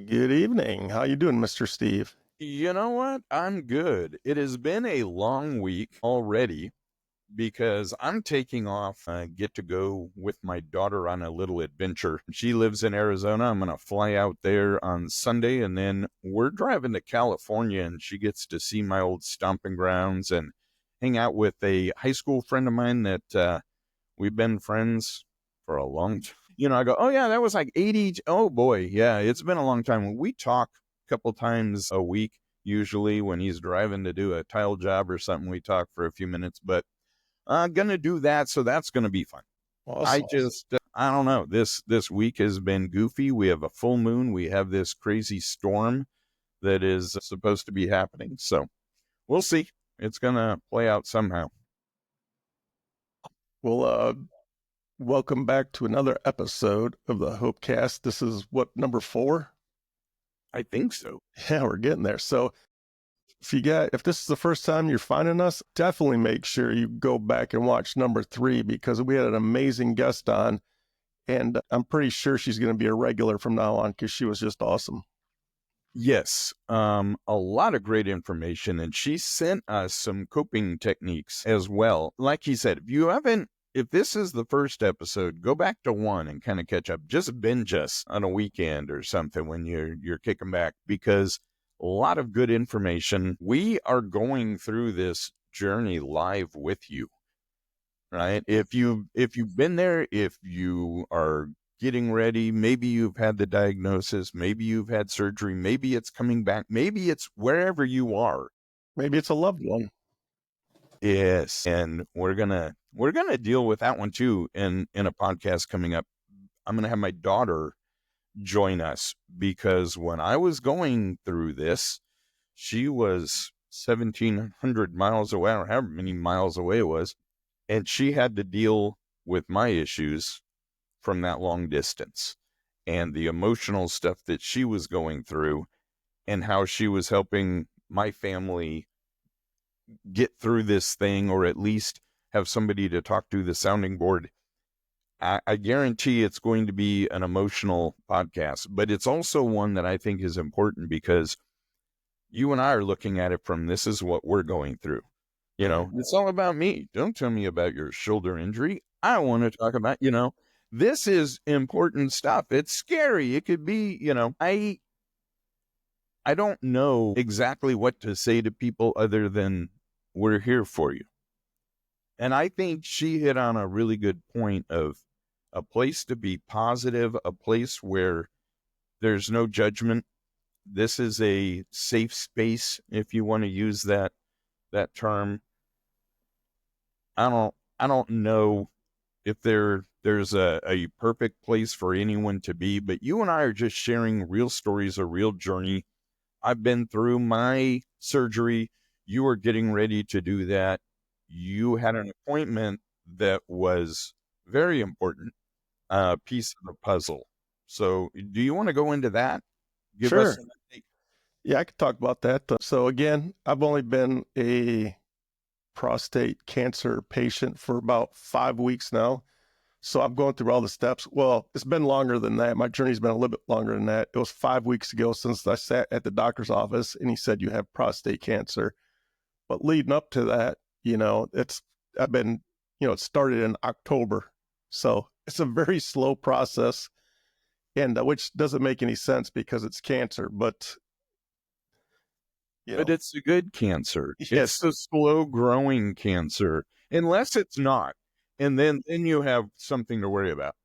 Good evening. How you doing, Mr. Steve? You know what? I'm good. It has been a long week already because I'm taking off. I get to go with my daughter on a little adventure. She lives in Arizona. I'm going to fly out there on Sunday, and then we're driving to California, and she gets to see my old stomping grounds and hang out with a high school friend of mine that we've been friends for a long time. I go, oh, yeah, that was like 80. Oh, boy. Yeah, it's been a long time. We talk a couple times a week, usually when he's driving to do a tile job or something. We talk for a few minutes, but I'm going to do that. So that's going to be fun. Awesome. I don't know. This week has been goofy. We have a full moon. We have this crazy storm that is supposed to be happening. So we'll see. It's going to play out somehow. Well, welcome back to another episode of the Hopecast. This is number 4? I think so. Yeah, we're getting there. So if this is the first time you're finding us, definitely make sure you go back and watch number 3 because we had an amazing guest on, and I'm pretty sure she's going to be a regular from now on because she was just awesome. Yes, a lot of great information, and she sent us some coping techniques as well. Like he said, if this is the first episode, go back to 1 and kind of catch up. Just binge us on a weekend or something when you're kicking back, because a lot of good information. We are going through this journey live with you, right? If you've been there, if you are getting ready, maybe you've had the diagnosis, maybe you've had surgery, maybe it's coming back, maybe it's wherever you are. Maybe it's a loved one. Yes, and we're gonna deal with that one too in a podcast coming up. I'm gonna have my daughter join us because when I was going through this, she was 1,700 miles away, or however many miles away it was, and she had to deal with my issues from that long distance and the emotional stuff that she was going through and how she was helping my family get through this thing, or at least have somebody to talk to, the sounding board. I guarantee it's going to be an emotional podcast, but it's also one that I think is important because you and I are looking at it from, this is what we're going through. It's all about me. Don't tell me about your shoulder injury. I want to talk about, this is important stuff. It's scary. It could be, I don't know exactly what to say to people other than we're here for you. And I think she hit on a really good point of a place to be positive, a place where there's no judgment. This is a safe space, if you want to use that term. I don't know if there's a perfect place for anyone to be, but you and I are just sharing real stories, a real journey. I've been through my surgery. You are getting ready to do that. You had an appointment that was very important, piece of the puzzle. So do you want to go into that? Give Sure. us an update. Yeah, I could talk about that. So again, I've only been a prostate cancer patient for about 5 weeks now. So I'm going through all the steps. Well, it's been longer than that. My journey's been a little bit longer than that. It was 5 weeks ago since I sat at the doctor's office and he said, you have prostate cancer. But leading up to that, it started in October. So it's a very slow process, and which doesn't make any sense because it's cancer, but it's a good cancer. Yes. It's a slow growing cancer, unless it's not. And then you have something to worry about.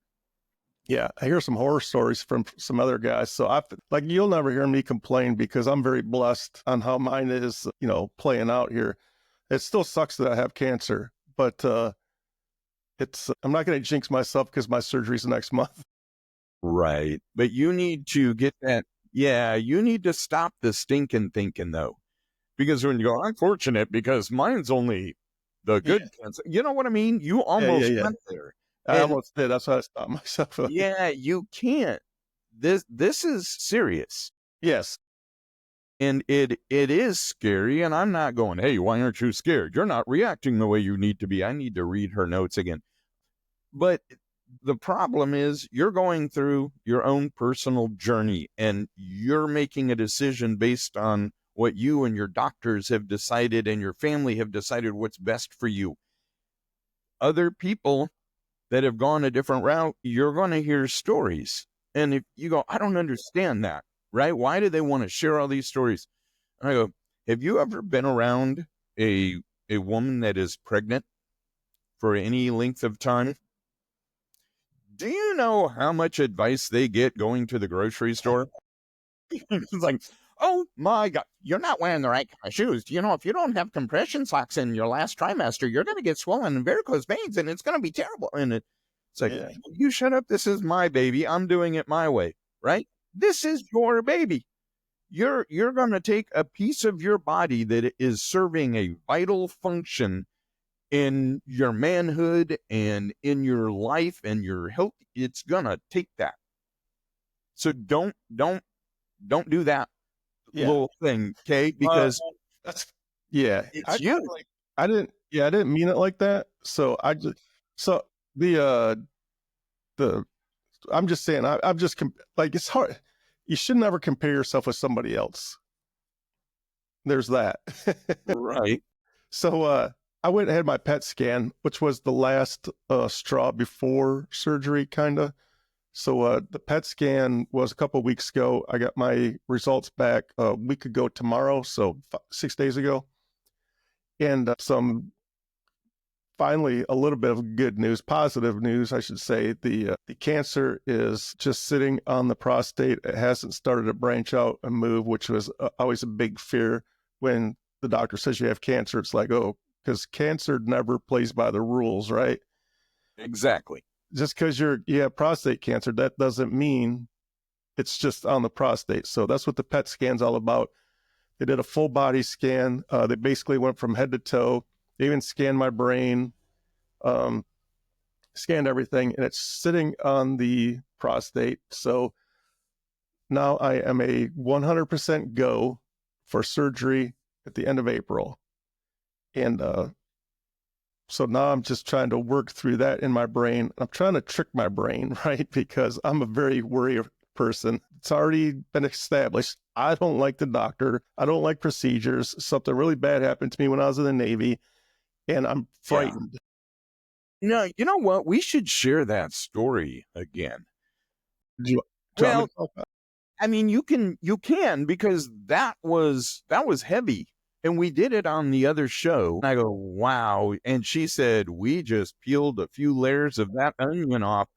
Yeah, I hear some horror stories from some other guys. So you'll never hear me complain because I'm very blessed on how mine is, playing out here. It still sucks that I have cancer, but I'm not going to jinx myself because my surgery's next month. Right. But you need to get that. Yeah, you need to stop the stinking thinking, though. Because when you go, I'm fortunate because mine's only the good cancer. You know what I mean? You almost went there. I almost did. That's why I stopped myself. Yeah, you can't. This is serious. Yes. And it is scary. And I'm not going, hey, why aren't you scared? You're not reacting the way you need to be. I need to read her notes again. But The problem is you're going through your own personal journey and you're making a decision based on what you and your doctors have decided and your family have decided what's best for you. Other people that have gone a different route, you're going to hear stories. And if you go, I don't understand that, right? Why do they want to share all these stories? And I go, have you ever been around a woman that is pregnant for any length of time? Do you know how much advice they get going to the grocery store? It's like, oh my God, you're not wearing the right kind of shoes. You know, if you don't have compression socks in your last trimester, you're going to get swollen and varicose veins and it's going to be terrible. And it's like, Yeah. you shut up. This is my baby. I'm doing it my way, right? This is your baby. You're going to take a piece of your body that is serving a vital function in your manhood and in your life and your health. It's going to take that. So don't do that Yeah. little thing, okay? Because That's yeah. it's you. I didn't mean it like that. So I just so the I'm just saying I'm just like it's hard. You should never compare yourself with somebody else. There's that. Right. So I went and had my PET scan, which was the last straw before surgery, kind of. So the PET scan was a couple of weeks ago. I got my results back a week ago tomorrow, so 6 days ago. And finally a little bit of good news, positive news, I should say. The cancer is just sitting on the prostate. It hasn't started to branch out and move, which was always a big fear when the doctor says you have cancer. It's like, oh, because cancer never plays by the rules, right? Exactly. Just because you have prostate cancer, that doesn't mean it's just on the prostate. So that's what the PET scan's all about. They did a full body scan. They basically went from head to toe. They even scanned my brain, scanned everything, and it's sitting on the prostate. So now I am a 100% go for surgery at the end of April. And so now I'm just trying to work through that in my brain. I'm trying to trick my brain, right? Because I'm a very worried person. It's already been established. I don't like the doctor. I don't like procedures. Something really bad happened to me when I was in the Navy, and I'm frightened. No, you know what? We should share that story again. Do you want me Well, to talk about I mean, you can because that was heavy. And we did it on the other show. I go, wow. And she said, we just peeled a few layers of that onion off.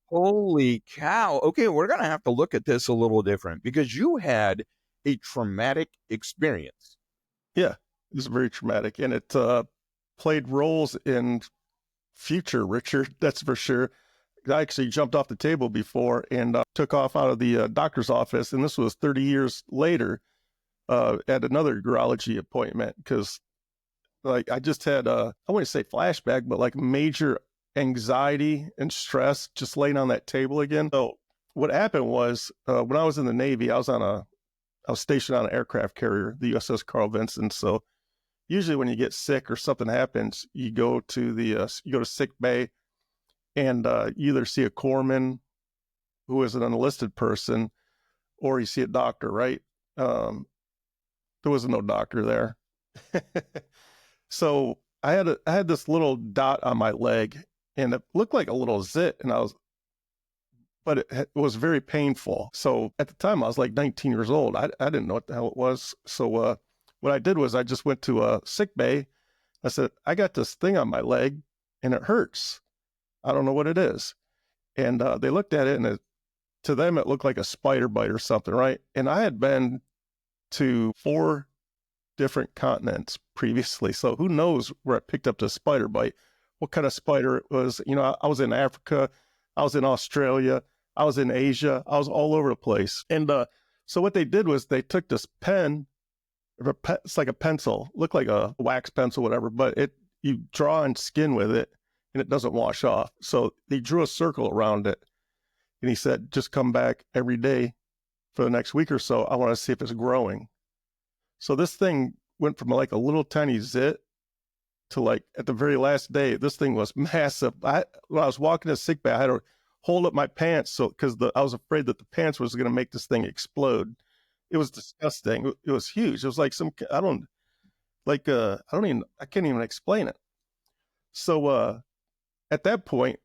Holy cow. Okay, we're going to have to look at this a little different because you had a traumatic experience. Yeah, it was very traumatic, and it played roles in future Richard, that's for sure. I actually jumped off the table before and took off out of the doctor's office, and this was 30 years later at another urology appointment because, like, I just had I wouldn't say flashback, but like major anxiety and stress just laying on that table again. So what happened was when I was in the Navy, I was stationed on an aircraft carrier, the USS Carl Vinson. So usually when you get sick or something happens, you go to sick bay, and you either see a corpsman who is an enlisted person, or you see a doctor, right? There was no doctor there. So I had this little dot on my leg, and it looked like a little zit, but it was very painful. So at the time, I was like 19 years old. I didn't know what the hell it was. So what I did was I just went to a sick bay. I said, I got this thing on my leg, and it hurts. I don't know what it is. And they looked at it, and to them, it looked like a spider bite or something, right? And I had been to 4 different continents previously, so who knows where I picked up the spider bite, what kind of spider it was. I was in Africa, I was in Australia, I was in Asia, I was all over the place. And so what they did was they took this pen, it's like a pencil, looked like a wax pencil, whatever, but you draw on skin with it, and it doesn't wash off. So they drew a circle around it, and he said, just come back every day for the next week or so. I want to see if it's growing. So this thing went from like a little tiny zit to like at the very last day, this thing was massive. When I was walking to sick bay, I had to hold up my pants because I was afraid that the pants was going to make this thing explode. It was disgusting. It was huge. It was like I can't even explain it. So at that point,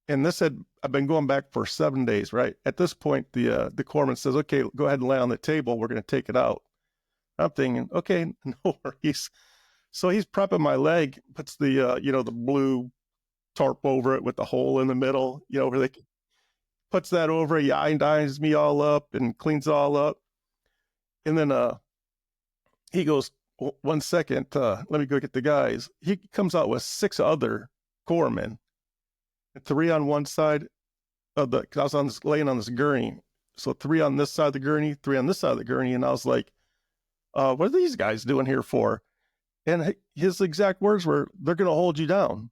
and I've been going back for 7 days, right? At this point, the corpsman says, okay, go ahead and lay on the table. We're going to take it out. I'm thinking, okay, no worries. So he's prepping my leg, puts the the blue tarp over it with the hole in the middle, where they puts that over. He iodines me all up and cleans it all up. And then he goes, 1 second, let me go get the guys. He comes out with 6 other corpsmen, 3 on one side of because I was laying on this gurney. So 3 on this side of the gurney, 3 on this side of the gurney. And I was like, what are these guys doing here for? And his exact words were, they're going to hold you down.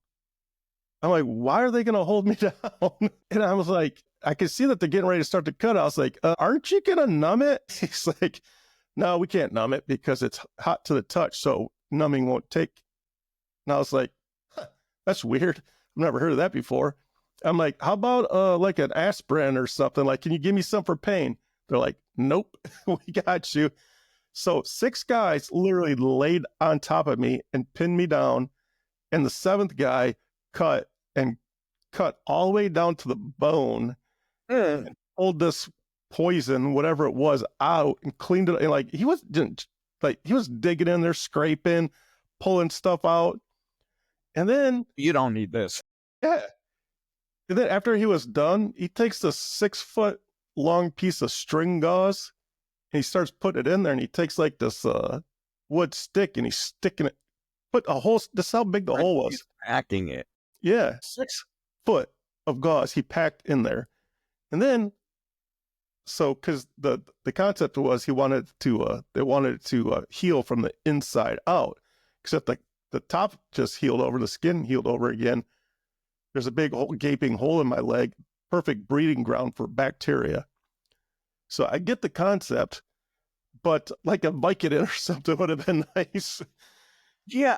I'm like, why are they going to hold me down? And I was like, I could see that they're getting ready to start to cut. I was like, aren't you going to numb it? He's like, no, we can't numb it because it's hot to the touch. So numbing won't take. And I was like, that's weird. I've never heard of that before. I'm like, how about like an aspirin or something? Like, can you give me some for pain? They're like, nope, we got you. So 6 guys literally laid on top of me and pinned me down. And the 7th guy cut all the way down to the bone and pulled this poison, whatever it was, out and cleaned it. And like, he was digging in there, scraping, pulling stuff out. And then You don't need this. yeah. And then after he was done, he takes this 6-foot long piece of string gauze and he starts putting it in there, and he takes like this wood stick and he's sticking it, put a hole. This is how big the hole was. He's packing it. Yeah, 6 foot of gauze he packed in there. And then, so because the concept was they wanted it to heal from the inside out, except the top just healed over, the skin healed over again. There's a big gaping hole in my leg, perfect breeding ground for bacteria. So I get the concept, but like a Vicodin or something would have been nice. Yeah,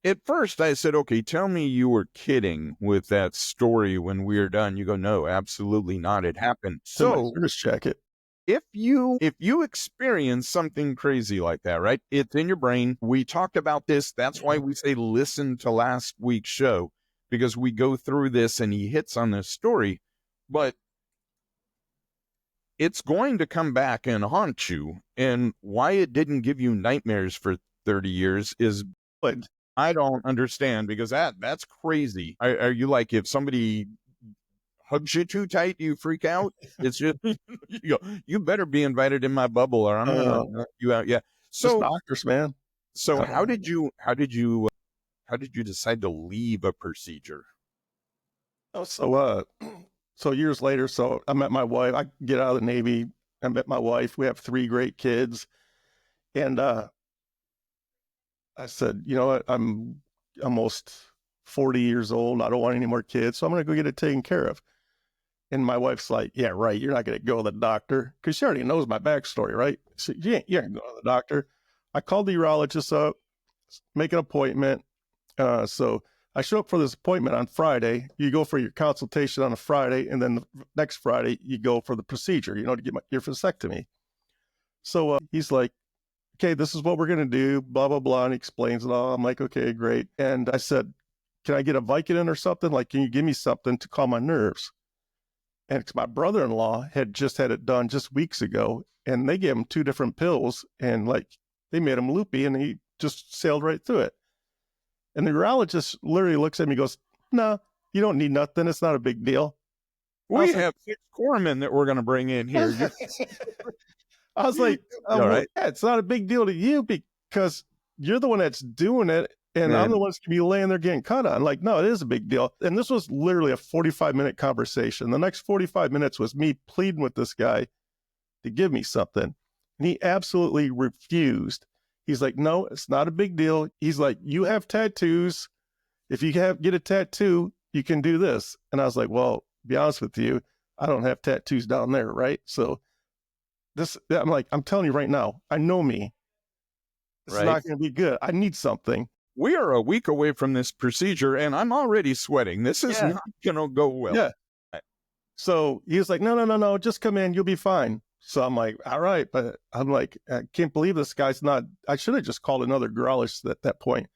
at first I said, okay, tell me you were kidding with that story when we were done. You go, no, absolutely not. It happened. So service jacket. If you experience something crazy like that, right? It's in your brain. We talked about this. That's why we say listen to last week's show, because we go through this and he hits on this story, but it's going to come back and haunt you. And why it didn't give you nightmares for 30 years is But I don't understand, because that's crazy. Are you like, if somebody hugs you too tight, you freak out? It's just, you better be invited in my bubble or I'm going to knock you out. Yeah. So doctors, man. So how did you decide to leave a procedure? Oh, so years later, so I met my wife. I get out of the Navy. I met my wife. We have 3 great kids. And I said, you know what? I'm almost 40 years old. I don't want any more kids. So I'm going to go get it taken care of. And my wife's like, yeah, right. You're not going to go to the doctor, because she already knows my backstory, right? So you ain't going to go to the doctor. I called the urologist up, make an appointment. So I show up for this appointment on Friday. You go for your consultation on a Friday, and then the next Friday you go for the procedure, to get your vasectomy. So he's like, okay, this is what we're going to do, blah, blah, blah. And he explains it all. I'm like, okay, great. And I said, can I get a Vicodin or something? Like, can you give me something to calm my nerves? And my brother-in-law had just had it done just weeks ago, and they gave him 2 different pills, and like they made him loopy, and he just sailed right through it. And the urologist literally looks at me and goes, no, you don't need nothing. It's not a big deal. We have 6 corpsmen that we're going to bring in here. I was like, all right. Yeah, it's not a big deal to you because you're the one that's doing it, and I'm the one that's going to be laying there getting cut on. Like, no, it is a big deal. And this was literally a 45-minute conversation. The next 45 minutes was me pleading with this guy to give me something. And he absolutely refused. He's like, no, it's not a big deal. He's like, you have tattoos. If you get a tattoo, you can do this. And I was like, well, to be honest with you, I don't have tattoos down there, right? So I'm like, I'm telling you right now, I know me. It's not going to be good. I need something. we are a week away from this procedure and I'm already sweating. This is not going to go well. Yeah. So he was like, no, just come in. You'll be fine. So I'm like, all right. But I'm like, I can't believe this guy's not, I should have just called another urologist at that point.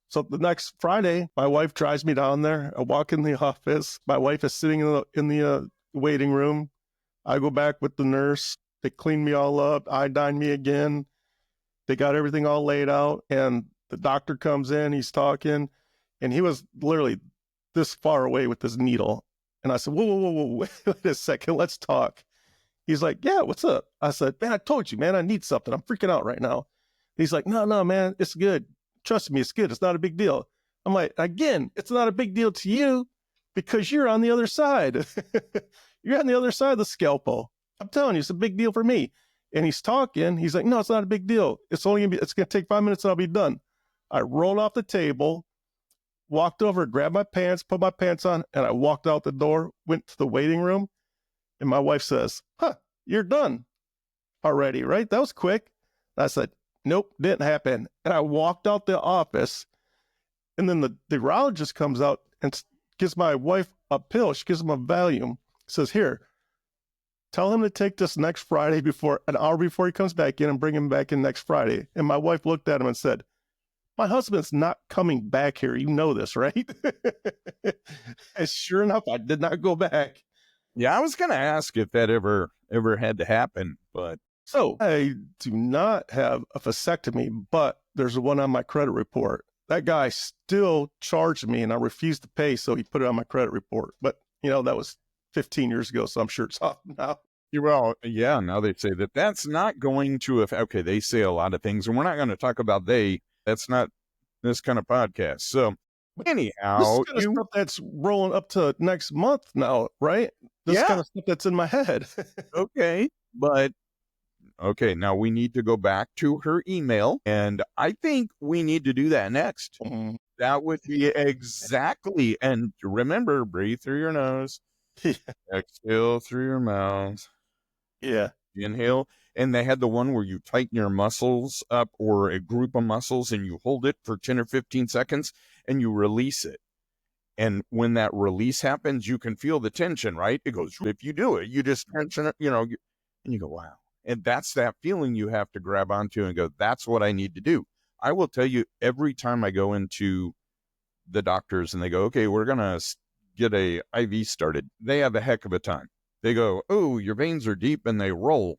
So the next Friday, my wife drives me down there. I walk in the office. My wife is sitting in the waiting room. I go back with the nurse. They clean me all up, iodine me again. They got everything all laid out. And the doctor comes in. He's talking. And he was literally this far away with this needle. And I said, whoa, wait a second. Let's talk. He's like, yeah, what's up? I said, man, I told you, man, I need something. I'm freaking out right now. He's like, no, man, it's good. Trust me, it's good. It's not a big deal. I'm like, again, it's not a big deal to you because you're on the other side. You're on the other side of the scalpel. I'm telling you, it's a big deal for me. And he's talking. He's like, no, it's not a big deal. It's going to take 5 minutes and I'll be done. I rolled off the table, walked over, grabbed my pants, put my pants on, and I walked out the door, went to the waiting room. And my wife says, you're done already, right? That was quick. And I said, nope, didn't happen. And I walked out the office. And then the urologist comes out and gives my wife a pill. She gives him a Valium. Says, here, tell him to take this next Friday an hour before he comes back in, and bring him back in next Friday. And my wife looked at him and said, my husband's not coming back here. You know this, right? And sure enough, I did not go back. Yeah, I was going to ask if that ever had to happen, but. So I do not have a vasectomy, but there's one on my credit report. That guy still charged me and I refused to pay, so he put it on my credit report. But, that was 15 years ago, so I'm sure it's off now. Well, yeah, now they say that's not going to affect. Okay, they say a lot of things, and we're not going to talk about that's not this kind of podcast. So anyhow, this is kind of stuff that's rolling up to next month now, right? This kind of stuff that's in my head. Okay, but okay, now we need to go back to her email, and I think we need to do that next. Mm-hmm. That would be exactly. And remember, breathe through your nose, exhale through your mouth. Yeah. Inhale. And they had the one where you tighten your muscles up, or a group of muscles, and you hold it for 10 or 15 seconds and you release it. And when that release happens, you can feel the tension, right? It goes, if you do it, you just tension it, and you go, wow. And that's that feeling you have to grab onto and go, that's what I need to do. I will tell you, every time I go into the doctors and they go, okay, we're going to get a IV started, they have a heck of a time. They go, oh, your veins are deep, and they roll.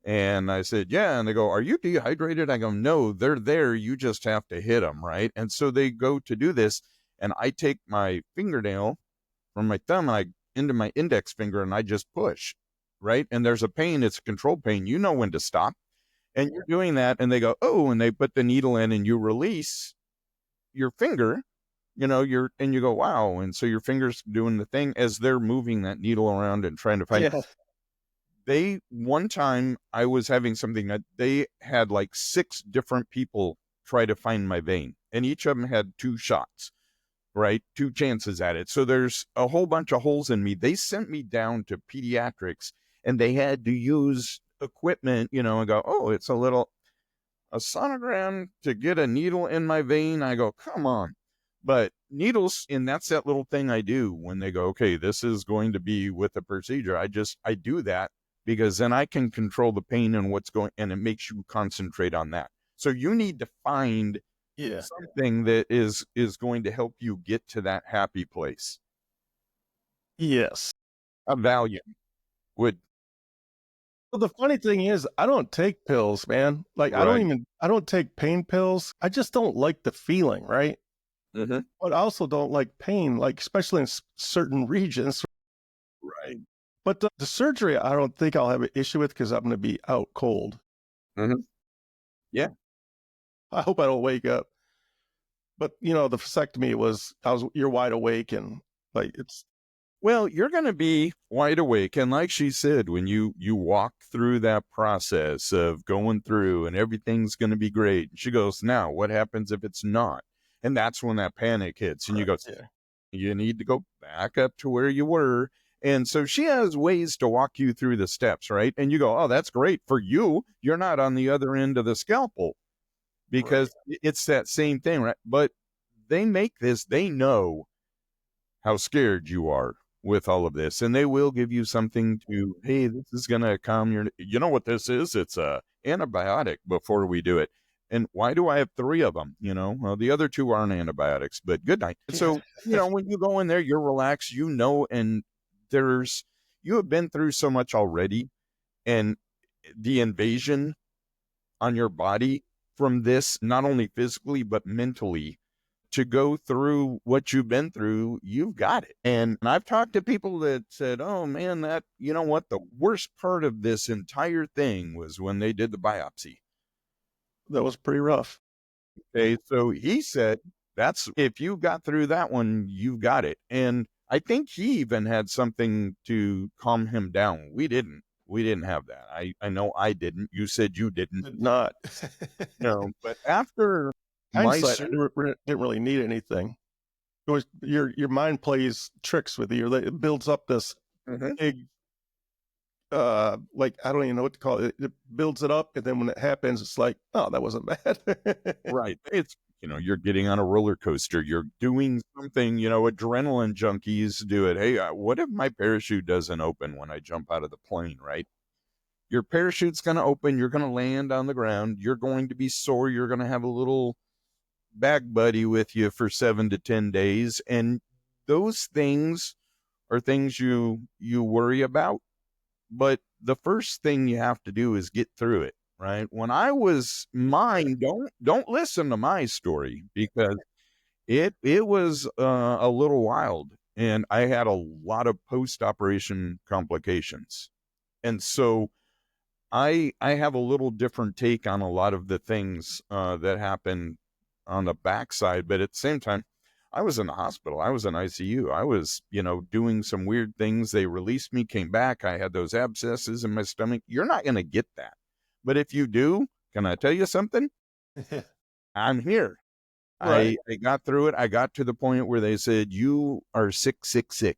And I said, yeah. And they go, are you dehydrated? I go, no, they're there. You just have to hit them, right? And so they go to do this, and I take my fingernail from my thumb into my index finger, and I just push, right? And there's a pain. It's a controlled pain. You know when to stop. And you're doing that, and they go, oh, and they put the needle in, and you release your finger, and you go, wow. And so your finger's doing the thing as they're moving that needle around and trying to find. Yeah. One time I was having something that they had like 6 different people try to find my vein, and each of them had 2 shots, right? 2 chances at it. So there's a whole bunch of holes in me. They sent me down to pediatrics, and they had to use equipment, and go, oh, it's a sonogram to get a needle in my vein. I go, come on. But needles, and that's that little thing I do when they go, okay, this is going to be with a procedure. I do that because then I can control the pain and what's going, and it makes you concentrate on that. So you need to find something that is going to help you get to that happy place. Yes. A Valium would. Well, the funny thing is, I don't take pills, man. Like, right. I don't take pain pills. I just don't like the feeling, right? Mm-hmm. But I also don't like pain, like, especially in certain regions. Right. But the surgery, I don't think I'll have an issue with because I'm going to be out cold. Mm-hmm. Yeah. I hope I don't wake up. But, the vasectomy you're wide awake and like it's. Well, you're going to be wide awake. And like she said, when you walk through that process of going through and everything's going to be great, she goes, now what happens if it's not? And that's when that panic hits. And you go, you need to go back up to where you were. And so she has ways to walk you through the steps, right? And you go, oh, that's great for you. You're not on the other end of the scalpel. because it's that same thing, right? But they make this, they know how scared you are with all of this, and they will give you something to, hey, this is going to calm your, you know what this is? It's a antibiotic before we do it. And why do I have 3 of them? Well, the other 2 aren't antibiotics, but good night. And so, when you go in there, you're relaxed, and you have been through so much already, and the invasion on your body from this, not only physically, but mentally, to go through what you've been through, you've got it. And I've talked to people that said, oh man, that, you know what, the worst part of this entire thing was when they did the biopsy. That was pretty rough. Okay. So he said, if you got through that one, you've got it. And I think he even had something to calm him down. We didn't have that. I know I didn't. You said you didn't. Did not. No, but after hindsight, I didn't really need anything. It was your mind plays tricks with you. It builds up this big, like, I don't even know what to call it. It builds it up, and then when it happens, it's like, oh, that wasn't bad. Right. It's, you're getting on a roller coaster. You're doing something, adrenaline junkies do it. Hey, what if my parachute doesn't open when I jump out of the plane, right? Your parachute's going to open. You're going to land on the ground. You're going to be sore. You're going to have a little back buddy with you for 7 to 10 days. And those things are things you worry about. But the first thing you have to do is get through it, right? When I was mine, don't listen to my story, because it was a little wild, and I had a lot of post-operation complications. And so I have a little different take on a lot of the things that happen on the backside, but at the same time, I was in the hospital. I was in ICU. I was, doing some weird things. They released me, came back. I had those abscesses in my stomach. You're not going to get that. But if you do, can I tell you something? I'm here. Right. I got through it. I got to the point where they said, you are sick, sick, sick.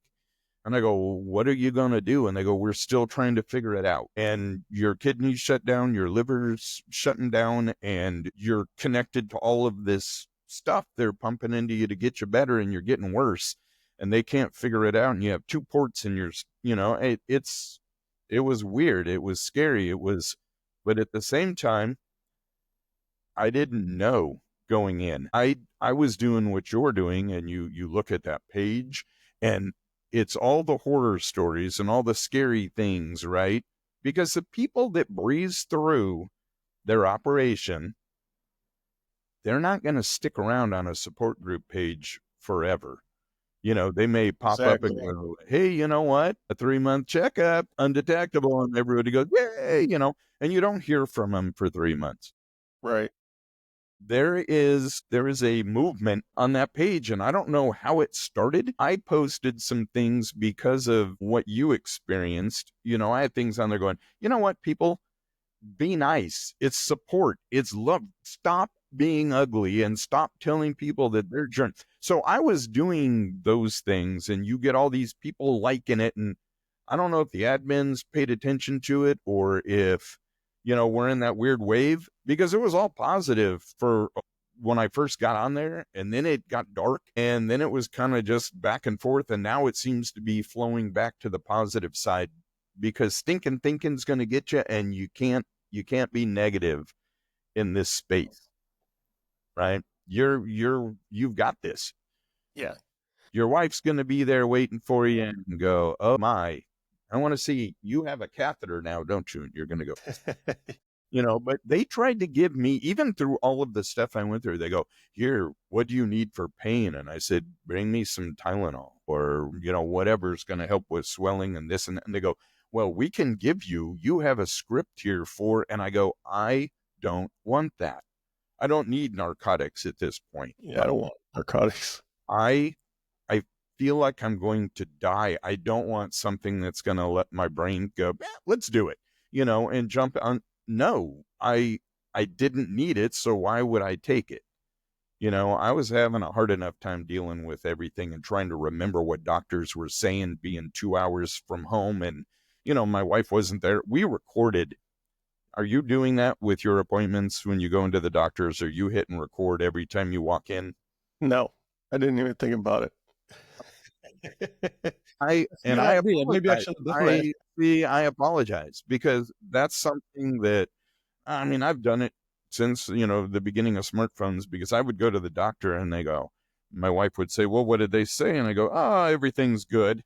And I go, well, what are you going to do? And they go, we're still trying to figure it out. And your kidneys shut down, your liver's shutting down, and you're connected to all of this stuff they're pumping into you to get you better, and you're getting worse. And they can't figure it out. And you have 2 ports in your, it was weird. It was scary. But at the same time, I didn't know going in. I was doing what you're doing, and you look at that page, and it's all the horror stories and all the scary things, right? Because the people that breeze through their operation, they're not going to stick around on a support group page forever. They may pop up and go, hey, you know what? A 3-month checkup, undetectable. And everybody goes, yay, and you don't hear from them for 3 months. Right. There is a movement on that page, and I don't know how it started. I posted some things because of what you experienced. I had things on there going, you know what, people, be nice. It's support. It's love. Stop being ugly and stop telling people that they're jerks. So I was doing those things, and you get all these people liking it. And I don't know if the admins paid attention to it, or if we're in that weird wave, because it was all positive for when I first got on there, and then it got dark, and then it was kind of just back and forth. And now it seems to be flowing back to the positive side, because stinking thinking's going to get you, and you can't be negative in this space, right? You've got this. Yeah. Your wife's going to be there waiting for you and go, oh my, I want to see, you have a catheter now, don't you? And you're going to go, but they tried to give me, even through all of the stuff I went through, they go, here, what do you need for pain? And I said, bring me some Tylenol, or, whatever's going to help with swelling and this and that. And they go, well, we can give you have a script here for, and I go, I don't want that. I don't need narcotics at this point. Yeah, I don't want narcotics. I feel like I'm going to die. I don't want something that's going to let my brain go, let's do it, and jump on. No, I didn't need it. So why would I take it? I was having a hard enough time dealing with everything and trying to remember what doctors were saying, being 2 hours from home. And, my wife wasn't there. We recorded Are you doing that with your appointments when you go into the doctors? Are you hitting record every time you walk in? No, I didn't even think about it. That's a And good I idea. Maybe I apologize. should have done that. I apologize because that's something that, I mean, I've done it since, the beginning of smartphones, because I would go to the doctor and my wife would say, well, what did they say? And I go, oh, everything's good.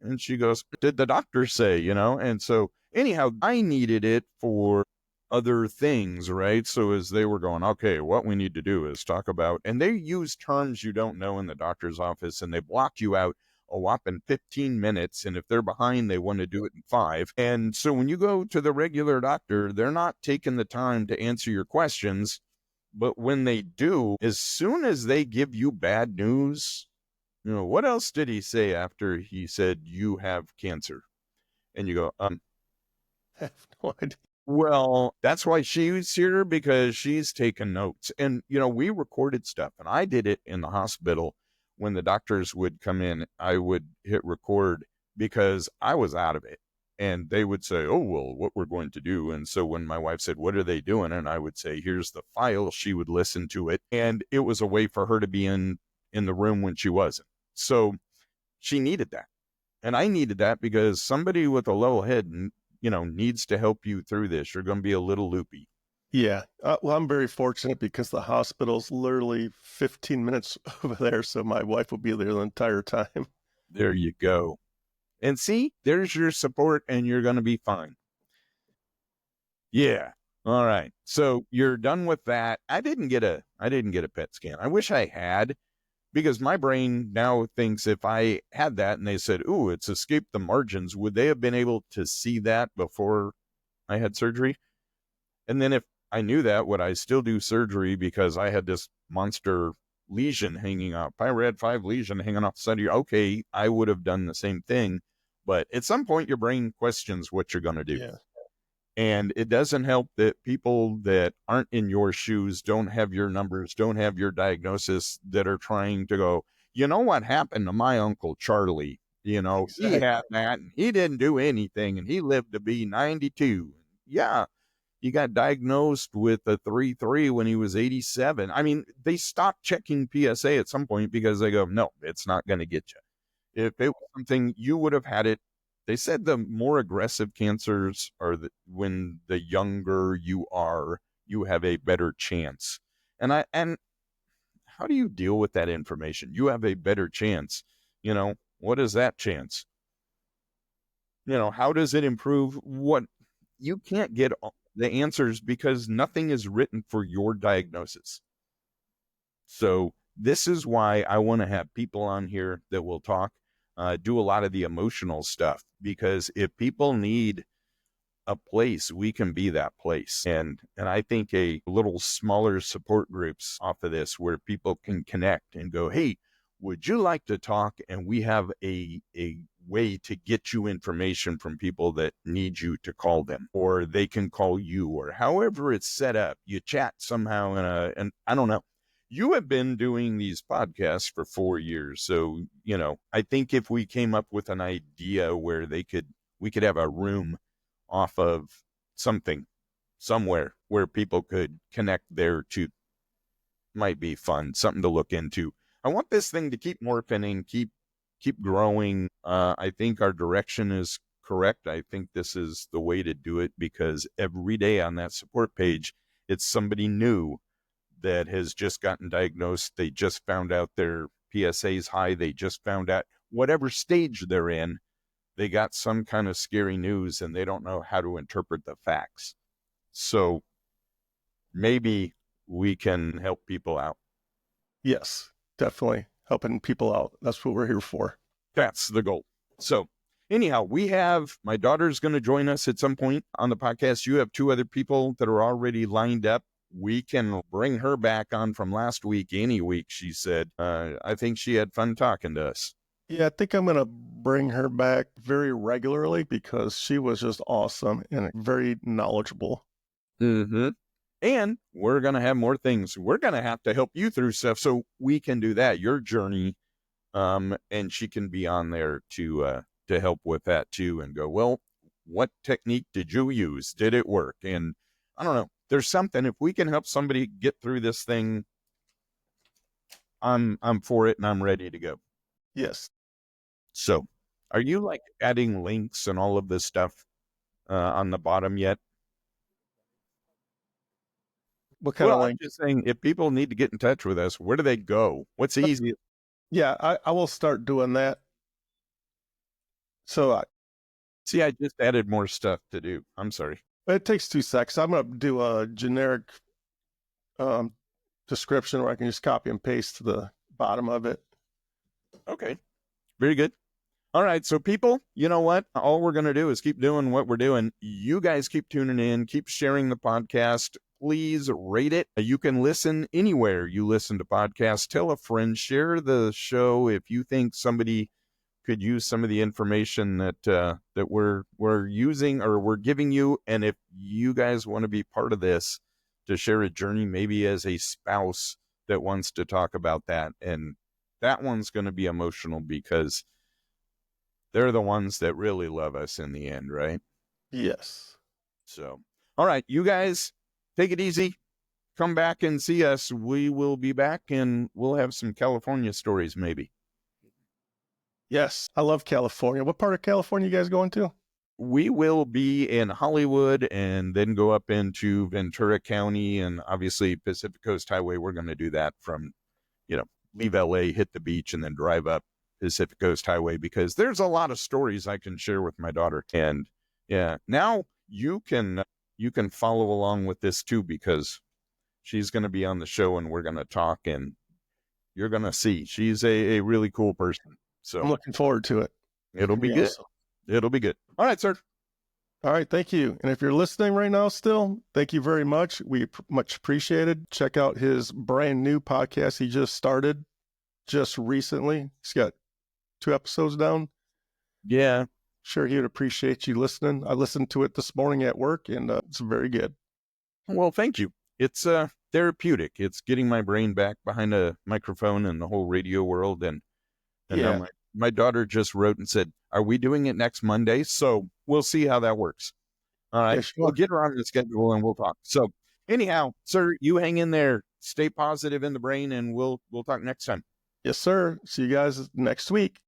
And she goes, did the doctor say, And so anyhow, I needed it for other things, right? So as they were going, okay, what we need to do is talk about, and they use terms you don't know in the doctor's office, and they block you out a whopping 15 minutes. And if they're behind, they want to do it in 5. And so when you go to the regular doctor, they're not taking the time to answer your questions. But when they do, as soon as they give you bad news, what else did he say after he said you have cancer? And you go, I have no idea. well, that's why she's here, because she's taking notes. And, we recorded stuff, and I did it in the hospital. When the doctors would come in, I would hit record because I was out of it. And they would say, oh, well, what we're going to do. And so when my wife said, what are they doing? And I would say, here's the file. She would listen to it. And it was a way for her to be in the room when she wasn't. So she needed that. And I needed that because somebody with a level head, needs to help you through this. You're going to be a little loopy. Yeah. Well, I'm very fortunate because the hospital's literally 15 minutes over there. So my wife will be there the entire time. There you go. And see, there's your support, and you're going to be fine. Yeah. All right. So you're done with that. I didn't get a PET scan. I wish I had, because my brain now thinks if I had that and they said, ooh, it's escaped the margins, would they have been able to see that before I had surgery? And then if I knew that, would I still do surgery because I had this monster lesion hanging out, Pyrad 5 lesion hanging off the side of your, okay, I would have done the same thing. But at some point, your brain questions what you're going to do. Yeah. And it doesn't help that people that aren't in your shoes, don't have your numbers, don't have your diagnosis, that are trying to go, what happened to my Uncle Charlie? He Exactly. had that and he didn't do anything and he lived to be 92. Yeah, he got diagnosed with a 3-3 when he was 87. I mean, they stopped checking PSA at some point because they go, no, it's not going to get you. If it was something, you would have had it. They said the more aggressive cancers are when the younger you are, you have a better chance. And how do you deal with that information? You have a better chance. What is that chance? How does it improve what you can't get the answers because nothing is written for your diagnosis. So this is why I want to have people on here that will talk, do a lot of the emotional stuff, because if people need a place, we can be that place. And I think a little smaller support groups off of this where people can connect and go, hey, would you like to talk? And we have a way to get you information from people that need you to call them, or they can call you, or however it's set up. You chat somehow and I don't know. You have been doing these podcasts for 4 years. So, I think if we came up with an idea where we could have a room off of something somewhere where people could connect there too, might be fun, something to look into. I want this thing to keep morphing, keep growing. I think our direction is correct. I think this is the way to do it, because every day on that support page, it's somebody new that has just gotten diagnosed. They just found out their PSA is high. They just found out whatever stage they're in, they got some kind of scary news and they don't know how to interpret the facts. So maybe we can help people out. Yes, definitely helping people out. That's what we're here for. That's the goal. So anyhow, we have, my daughter's going to join us at some point on the podcast. You have 2 other people that are already lined up. We can bring her back on from last week, any week, she said. I think she had fun talking to us. Yeah, I think I'm going to bring her back very regularly because she was just awesome and very knowledgeable. Mm-hmm. And we're going to have more things. We're going to have to help you through stuff so we can do that, your journey. And she can be on there to help with that too, and go, well, what technique did you use? Did it work? And I don't know. There's something. If we can help somebody get through this thing, I'm for it and I'm ready to go. Yes. So, are you like adding links and all of this stuff on the bottom yet? What kind of I'm link? just saying, if people need to get in touch with us, where do they go? What's easy? Yeah, I will start doing that. So See, I just added more stuff to do. I'm sorry. it takes 2 seconds. I'm going to do a generic um, description where I can just copy and paste to the bottom of it. Okay. Very good. All right. So, people, you know what? All we're going to do is keep doing what we're doing. You guys keep tuning in, keep sharing the podcast. Please rate it. You can listen anywhere you listen to podcasts. Tell a friend, share the show if you think somebody could use some of the information that that we're using or we're giving you. And if you guys want to be part of this, to share a journey, maybe as a spouse that wants to talk about that, and that one's going to be emotional because they're the ones that really love us in the end, right? Yes. So, all right, you guys, take it easy. Come back and see us. We will be back and we'll have some California stories maybe. Yes. I love California. What part of California you guys going to? We will be in Hollywood and then go up into Ventura County and obviously Pacific Coast Highway. We're going to do that from, leave LA, hit the beach, and then drive up Pacific Coast Highway because there's a lot of stories I can share with my daughter. And yeah, now you can follow along with this too because she's going to be on the show and we're going to talk and you're going to see she's a really cool person. So I'm looking forward to it. it'll be good. Awesome. It'll be good. All right, sir. All right. Thank you. And if you're listening right now still, thank you very much. We much appreciated. Check out his brand new podcast he just started just recently. He's got 2 episodes down. Yeah. Sure, he would appreciate you listening. I listened to it this morning at work, and it's very good. Well, thank you. It's therapeutic. It's getting my brain back behind a microphone and the whole radio world. And Yeah. now my daughter just wrote and said, "Are we doing it next Monday?" So we'll see how that works. All right. Yeah, sure. We'll get her on the schedule and we'll talk. So anyhow, sir, you hang in there. Stay positive in the brain, and we'll talk next time. Yes, sir. See you guys next week.